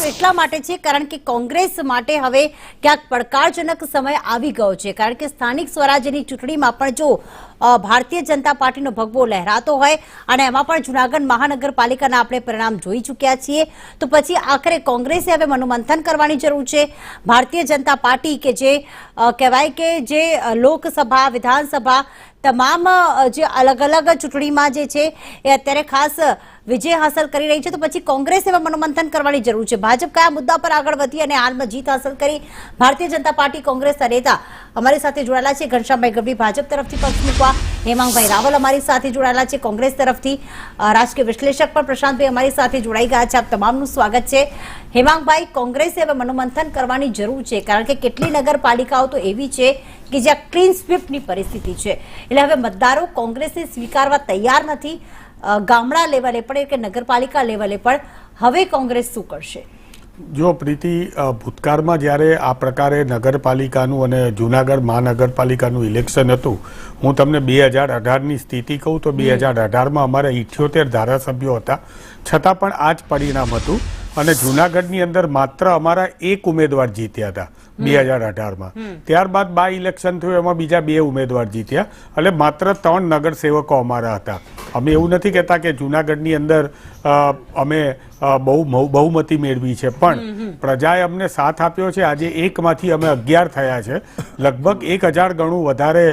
એટલા માટે છે કારણ કે કોંગ્રેસ માટે હવે ક્યાંક પડકારજનક સમય આવી ગયો છે, કારણ કે સ્થાનિક સ્વરાજ્યની ચૂંટણીમાં પણ જો ભારતીય જનતા પાર્ટીનો ભગવો લહેરાતો હોય અને એમાં પણ જૂનાગઢ મહાનગરપાલિકાના આપણે પરિણામ જોઈ ચૂક્યા છીએ, તો પછી આખરે કોંગ્રેસે હવે મનોમંથન કરવાની જરૂર છે. ભારતીય જનતા પાર્ટી કે જે કહેવાય કે જે લોકસભા વિધાનસભા તમામ જે અલગ અલગ ચૂંટણીમાં જે છે એ અત્યારે ખાસ વિજય હાંસલ કરી રહી છે, તો પછી કોંગ્રેસે મનોમંથન કરવાની જરૂર છે. ભાજપ કયા મુદ્દા પર આગળ વધી અને હાલમાં જીત હાંસલ કરી? ભારતીય જનતા પાર્ટી કોંગ્રેસના નેતા અમારી સાથે જોડાયેલા છે ઘનશ્યામભાઈ ગઢવી ભાજપ તરફથી પક્ષ મૂકવા, હેમાંગભાઈ રાવલ અમારી સાથે જોડાયેલા છે કોંગ્રેસ તરફથી, રાજકીય વિશ્લેષક પણ પ્રશાંતભાઈ અમારી સાથે જોડાઈ ગયા છે. આપ તમામનું સ્વાગત છે. હેમાંગભાઈ, કોંગ્રેસે હવે મનોમંથન કરવાની જરૂર છે કારણ કે કેટલી નગરપાલિકાઓ તો એવી છે કે જ્યાં ક્લીન સ્વીપની પરિસ્થિતિ છે, એટલે હવે મતદારો કોંગ્રેસને સ્વીકારવા તૈયાર નથી. ગામડા લેવલે પણ કે નગરપાલિકા લેવલે પણ હવે કોંગ્રેસ શું કરશે? જો પ્રીતિ, ભૂતકાળમાં જ્યારે આ પ્રકારે નગરપાલિકાનું અને જૂનાગઢ મહાનગરપાલિકાનું ઇલેક્શન હતું, હું તમને 2018ની સ્થિતિ કહું તો 2018માં અમારા 78 ધારાસભ્યો હતા, છતાં પણ આ જ પરિણામ હતું અને જૂનાગઢની અંદર માત્ર અમારા એક ઉમેદવાર જીત્યા હતા 2018માં. ત્યારબાદ બાય ઇલેક્શન થયું, એમાં બીજા 2 ઉમેદવાર જીત્યા એટલે માત્ર 3 નગરસેવકો અમારા હતા. અમે એવું નથી કહેતા કે જૂનાગઢની અંદર અમે બહુમતી મેળવી છે, પણ પ્રજાએ અમને સાથ આપ્યો છે. આજે 1માંથી અમે 11 થયા છે, લગભગ 1000 ગણું વધારે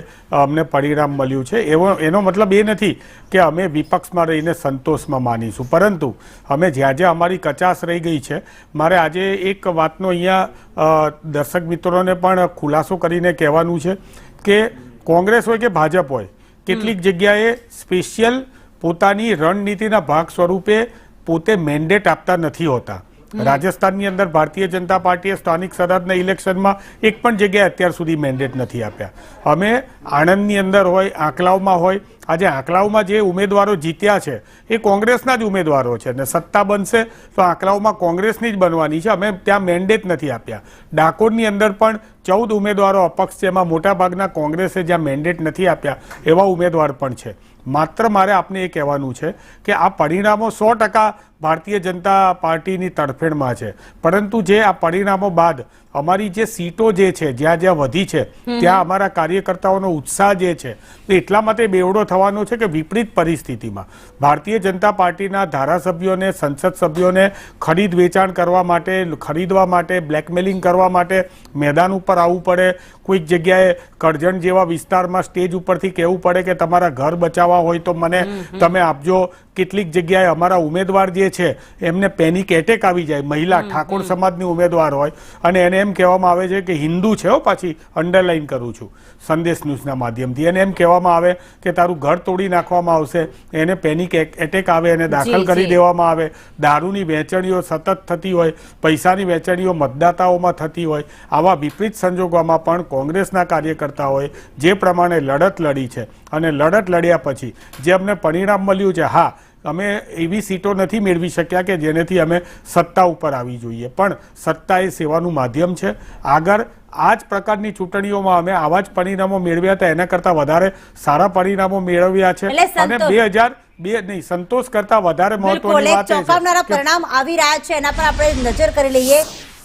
અમને પરિણામ મળ્યું છે. એનો મતલબ એ નથી કે અમે વિપક્ષમાં રહીને સંતોષમાં માનીશું, પરંતુ અમે જ્યાં જ્યાં અમારી કચાશ રહી ગઈ છે, મારે આજે એક વાતનો અહીંયા દર્શક મિત્રોને પણ ખુલાસો કરીને કહેવાનું છે કે કોંગ્રેસ હોય કે ભાજપ હોય, કેટલીક જગ્યાએ સ્પેશિયલ પોતાની રણનીતિના ભાગ સ્વરૂપે પોતે મેન્ડેટ આપતા નથી હોતા. રાજસ્થાનની અંદર ભારતીય જનતા પાર્ટીએ સ્થાનિક સ્વરાજના ઇલેક્શનમાં એક પણ જગ્યાએ અત્યાર સુધી મેન્ડેટ નથી આપ્યા. અમે આણંદની અંદર હોય, આંકલાવમાં હોય, આજે આંકલાવમાં જે ઉમેદવારો જીત્યા છે એ કોંગ્રેસના જ ઉમેદવારો છે અને સત્તા બનશે તો આંકલાવમાં કોંગ્રેસની જ બનવાની છે. અમે ત્યાં મેન્ડેટ નથી આપ્યા. ડાકોરની અંદર પણ 14 ઉમેદવારો અપક્ષ છે, એમાં મોટાભાગના કોંગ્રેસે જ્યાં મેન્ડેટ નથી આપ્યા એવા ઉમેદવાર પણ છે. માત્ર મારે આપને એ કહેવાનું છે કે આ પરિણામો 100% ભારતીય જનતા પાર્ટીની તરફેણમાં છે, પરંતુ જે આ પરિણામો બાદ અમારી જે સીટો જે છે જ્યાં જ્યાં વધી છે ત્યાં અમારા કાર્યકર્તાઓનો ઉત્સાહ જે છે એટલા માટે બેવડો થવાનો છે કે વિપરીત પરિસ્થિતિમાં ભારતીય જનતા પાર્ટીના ધારાસભ્યોને, સંસદ સભ્યોને ખરીદ વેચાણ કરવા માટે, ખરીદવા માટે, બ્લેકમેલિંગ કરવા માટે મેદાન ઉપર આવવું પડે. કોઈક જગ્યાએ કરજણ જેવા વિસ્તારમાં સ્ટેજ ઉપરથી કહેવું પડે કે તમારા ઘર બચાવવા હોય તો મને તમે આપજો. કેટલીક જગ્યાએ અમારા ઉમેદવાર જે છે એમને પેનિક એટેક આવી જાય, મહિલા ઠાકોર સમાજની ઉમેદવાર હોય અને એને એમ કહેવામાં આવે છે કે હિન્દુ છે, પાછી અંડરલાઈન કરું છું સંદેશ ન્યૂઝના માધ્યમથી, એને એમ કહેવામાં આવે કે તારું ઘર તોડી નાખવામાં આવશે, એને પેનિક એટેક આવે, એને દાખલ કરી દેવામાં આવે. દારૂની વહેંચણીઓ સતત થતી હોય, પૈસાની વહેંચણીઓ મતદાતાઓમાં થતી હોય. આવા વિપરીત સંજોગોમાં પણ કોંગ્રેસના કાર્યકર્તાઓએ જે પ્રમાણે લડત લડી છે અને લડત લડ્યા પછી જે અમને પરિણામ મળ્યું છે, હા અમે એવી સીટો નથી મેળવી શક્યા કે જેનેથી અમે સત્તા ઉપર આવી જોઈએ, પણ સત્તા એ સેવાનું માધ્યમ છે. આગળ આ જ પ્રકારની ચૂંટણીઓમાં અમે આવા જ પરિણામો મેળવ્યા હતા, એના કરતાં વધારે સારા પરિણામો મેળવ્યા છે અને 2002 નહીં, સંતોષ કરતા વધારે મહત્વની વાત છે ચોંકાવનારા પરિણામ આવી રહ્યા છે, એના પર આપણે નજર કરી લઈએ.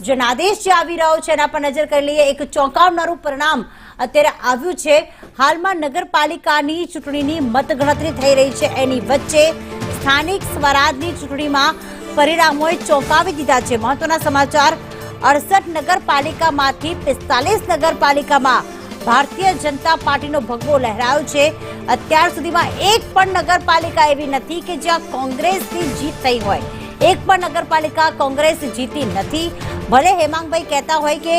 જનાદેશ જે આવી રહ્યો છે એના પર નજર કરી લઈએ. એક ચોંકાવનારું પરિણામ અત્યારે આવ્યું છે. હાલમાં નગરપાલિકાની ચૂંટણીની મતગણતરી થઈ રહી છે, એની વચ્ચે સ્થાનિક સ્વરાજની ચૂંટણીમાં પરિણામોએ ચોંકાવી દીધા છે. મહત્વના સમાચાર, 68 નગરપાલિકામાંથી 45 નગરપાલિકામાં ભારતીય જનતા પાર્ટીનો ભગવો લહેરાયો છે. અત્યાર સુધીમાં એક પણ નગરપાલિકા એવી નથી કે જ્યાં કોંગ્રેસની જીત થઈ હોય. એક પણ નગરપાલિકા કોંગ્રેસ જીતી નથી. ભલે હેમાંગભાઈ કહેતા હોય કે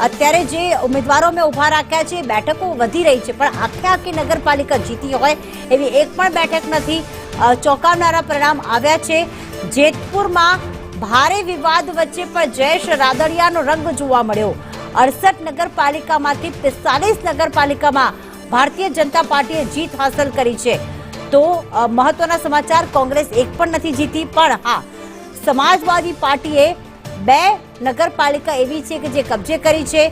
અત્યારે જે ઉમેદવારો અમે ઉભા રાખ્યા છે બેઠકો વધી રહી છે, પણ આખી નગરપાલિકા જીતી હોય એવી એક પણ બેઠક નથી. ચોંકાવનારા પરિણામ આવ્યા છે. જેતપુરમાં ભારે વિવાદ વચ્ચે પણ જયેશ રાદડિયાનો રંગ જોવા મળ્યો. 68 નગરપાલિકામાંથી 45 નગરપાલિકામાં ભારતીય જનતા પાર્ટીએ જીત હાંસલ કરી છે. તો મહત્વના સમાચાર, કોંગ્રેસ એક પણ નથી જીતી, પણ હા, સમાજવાદી પાર્ટીએ 2 નગરપાલિકા એવી છે કે જે કબજે કરી છે.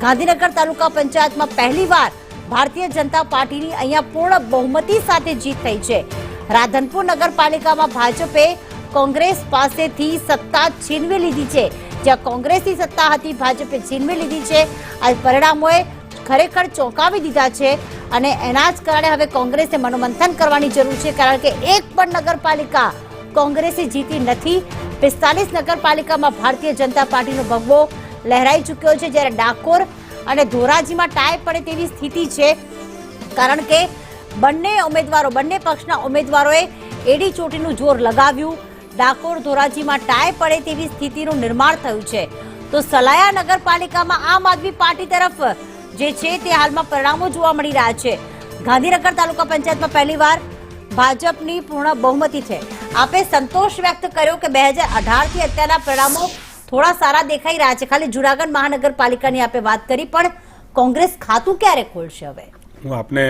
ગાંધીનગર તાલુકા પંચાયતમાં પહેલીવાર ભારતીય જનતા પાર્ટીની અહીંયા પૂર્ણ બહુમતી સાથે જીત થઈ છે. રાધનપુર નગરપાલિકામાં ભાજપે કોંગ્રેસ પાસેથી સત્તા છીનવી લીધી છે. જ્યાં કોંગ્રેસની સત્તા હતી, ભાજપે છીનવી લીધી છે. આ પરિણામોએ ખરેખર ચોંકાવી દીધા છે અને એના જ કારણે હવે કોંગ્રેસે મનોમંથન કરવાની જરૂર છે, કારણ કે એક પણ નગરપાલિકા કોંગ્રેસે જીતી નથી. 45 નગરપાલિકામાં ભારતીય જનતા પાર્ટીનો ભગવો લહેરાઈ ચૂક્યો છે, જ્યારે ડાકોર અને ધોરાજીમાં ટાઈ પડે તેવી સ્થિતિ છે, કારણ કે બંને પક્ષના ઉમેદવારોએ એડી ચોટીનું જોર લગાવ્યું. ડાકોર ધોરાજીમાં ટાઈ પડે તેવી સ્થિતિનું નિર્માણ થયું છે. તો સલાયા નગરપાલિકામાં આમ આદમી પાર્ટી તરફ જે છે તે હાલમાં પરિણામો જોવા મળી રહ્યા છે. ગાંધીનગર તાલુકા પંચાયતમાં પહેલીવાર ભાજપની પૂર્ણ બહુમતી છે. આપે સંતોષ વ્યક્ત કર્યો કે 2018 થી અત્યારના પરિણામો થોડા સારા દેખાઈ રહ્યા છે. ખાલી જુનાગઢ મહાનગરપાલિકાની આપે વાત કરી, પણ કોંગ્રેસ ખાતું ક્યારે ખોલશે? હવે હું આપને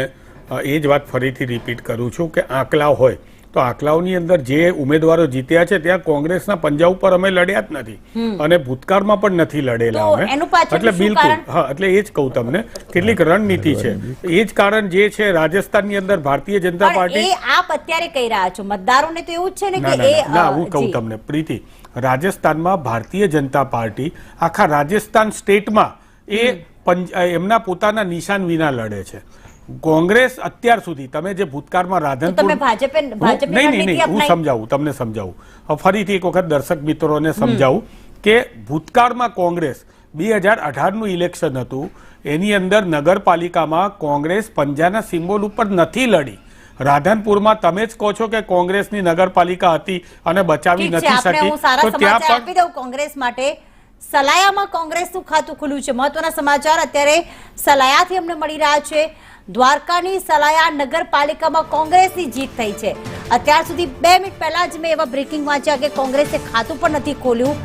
એ જ વાત ફરીથી રિપીટ કરું છું કે આંકડા હોય તો આંકડાઓની અંદર જે ઉમેદવારો જીત્યા છે ત્યાં કોંગ્રેસના પંજા ઉપર અમે લડ્યા જ નથી અને ભૂતકાળમાં પણ નથી લડેલા અમે. એટલે બિલકુલ હા, એટલે એ જ કહું તમને કેટલીક રણનીતિ છે. એ જ કારણ જે છે રાજસ્થાનની અંદર ભારતીય જનતા પાર્ટી આપ અત્યારે કહી રહ્યા છો મતદારોને તો એવું જ છે ને કે ના હું કહું તમને પ્રીતિ, રાજસ્થાનમાં ભારતીય જનતા પાર્ટી આખા રાજસ્થાન સ્ટેટમાં એમના પોતાના નિશાન વિના લડે છે. કોંગ્રેસ અત્યાર સુધી તમે જે ભૂતકાળમાં રાધનપુર નહીં હું સમજાવું તમને ફરીથી એક વખત દર્શક મિત્રોને સમજાવું કે ભૂતકાળમાં કોંગ્રેસ 2018નું ઇલેક્શન હતું, એની અંદર નગરપાલિકામાં કોંગ્રેસ પંજાના સિમ્બોલ ઉપર નથી લડી. રાધનપુરમાં તમે જ કહો છો કે કોંગ્રેસની નગરપાલિકા હતી અને બચાવી નથી શકી, તો ત્યાં પણ કોંગ્રેસ માટે સલાયામાં કોંગ્રેસનું ખાતું ખુલ્યું છે. મહત્વના સમાચાર અત્યારે સલાયાથી અમને મળી રહ્યા છે. દ્વારકાની સલાયા નગરપાલિકામાં કોંગ્રેસની જીત થઈ છે. અત્યાર સુધી 2 મિનિટ પહેલા જ મેં એવા બ્રેકિંગ વાંચ્યા કે કોંગ્રેસે ખાતું પણ નથી ખોલ્યું.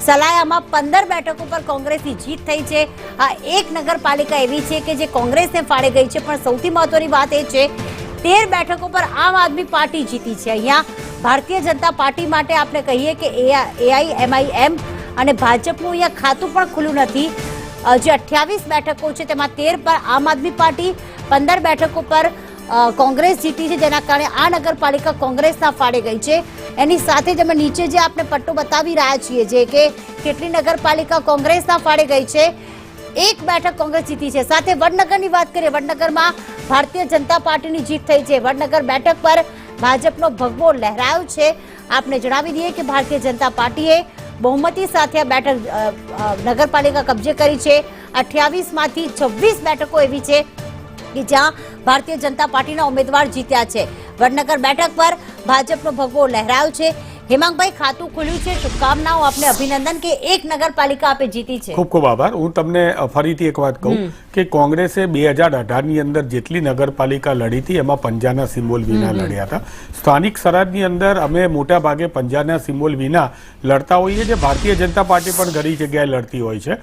સલાયામાં 15 બેઠકો પર કોંગ્રેસની જીત થઈ છે. આ એક નગરપાલિકા એવી છે કે જે કોંગ્રેસને ફાળે ગઈ છે, પણ સૌથી મહત્વની વાત એ છે 13 બેઠકો પર આમ આદમી પાર્ટી જીતી છે. અહીંયા ભારતીય જનતા પાર્ટી માટે આપણે કહીએ કે AIMIM અને ભાજપનું અહીંયા ખાતું પણ ખુલ્લું નથી. જે 28 બેઠકો છે તેમાં 13 પર આમ આદમી પાર્ટી, 15 બેઠકો પર કોંગ્રેસ જીતી છે, જેના કારણે આ નગરપાલિકા કોંગ્રેસના ફાળે ગઈ છે. એની સાથે જ અમે નીચે જે આપણે પટ્ટો બતાવી રહ્યા છીએ જે કે કેટલી નગરપાલિકા કોંગ્રેસના ફાળે ગઈ છે. 1 બેઠક કોંગ્રેસ જીતી છે. સાથે વડનગરની વાત કરીએ, વડનગરમાં ભારતીય જનતા પાર્ટીની જીત થઈ છે. વડનગર બેઠક પર ભાજપનો ભગવો લહેરાયો છે. આપને જણાવી દઈએ કે ભારતીય જનતા પાર્ટીએ બહુમતી સાથે આ બેઠક નગરપાલિકા કબજે કરી છે. 28 માંથી 26 બેઠકો એવી છે કે જ્યાં ભારતીય જનતા પાર્ટીના ઉમેદવાર જીત્યા છે. વડનગર બેઠક પર ભાજપનો ભગવો લહેરાયો છે. હેમાંગભાઈ, ખાતું ખુલ્યું છે, શુભકામનાઓ, આપને અભિનંદન કે એક નગરપાલિકા આપે જીતી છે. ખૂબ ખૂબ આભાર. હું તમને ફરીથી એક વાત કહું કે કોંગ્રેસે 2018ની અંદર જેટલી નગરપાલિકા લડી હતી એમાં પંજાના સિમ્બોલ વિના લડ્યા હતા. સ્થાનિક સ્વરાજની અંદર અમે મોટા ભાગે પંજાના સિમ્બોલ વિના લડતા હોઈએ છીએ. ભારતીય જનતા પાર્ટી પણ ઘણી જગ્યાએ લડતી હોય છે.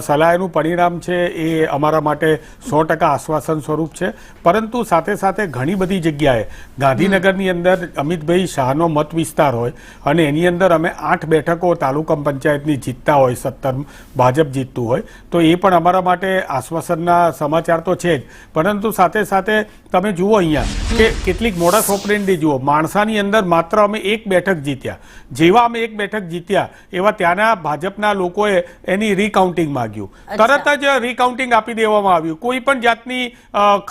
સલાહનું પરિણામ છે એ અમારા માટે 100% આશ્વાસન સ્વરૂપ છે, પરંતુ સાથે સાથે ઘણી બધી જગ્યાએ ગાંધીનગરની અંદર અમિતભાઈ શાહનો મત વિસ્તાર હોય અને એની અંદર અમે 8 બેઠકો તાલુકા પંચાયતની જીતતા હોય, 17 ભાજપ જીતતું હોય, તો એ પણ અમારા માટે આશ્વાસનના સમાચાર તો છે જ. પરંતુ સાથે સાથે તમે જુઓ અહીંયા કે કેટલીક મોડસ ઓપરેન્ડી જુઓ. માણસાની અંદર માત્ર અમે 1 બેઠક જીત્યા. જેવા અમે 1 બેઠક જીત્યા એવા ત્યાંના ભાજપના લોકોએ એની રીકાઉન્ટિંગ માંગ્યું. તરત જ રીકાઉન્ટિંગ આપી દેવામાં આવ્યું, કોઈ પણ જાતની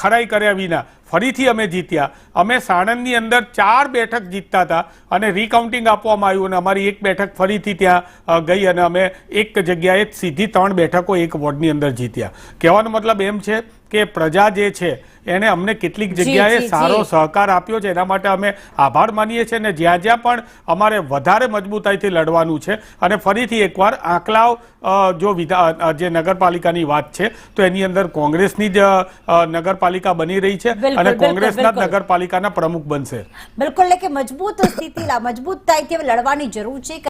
ખરાઈ કર્યા વિના. ફરીથી અમે જીત્યા. અમે સાણંદની અંદર 4 બેઠક જીતતા હતા અને રીકાઉન્ટિંગ આપવામાં આવ્યું અને અમારી 1 બેઠક ફરીથી ત્યાં ગઈ અને અમે એક જગ્યાએ સીધી 3 બેઠકો એક વોર્ડની અંદર જીત્યા. કહેવાનો મતલબ એમ છે કે પ્રજા જે છે એને અમને કેટલીક જગ્યાએ સારો સહકાર આપ્યો છે, એના માટે અમે આભાર માનીએ છીએ. અને જ્યાં જ્યાં પણ અમારે વધારે મજબૂતાઈથી લડવાનું છે અને ફરીથી એકવાર આંકલાવ જો જે નગરપાલિકાની વાત છે તો એની અંદર કોંગ્રેસની જ નગરપાલિકા બની રહી છે અને કોંગ્રેસના નગરપાલિકાના પ્રમુખ બનશે. બિલકુલ, કે મજબૂતાઈથી લડવાની જરૂર છે.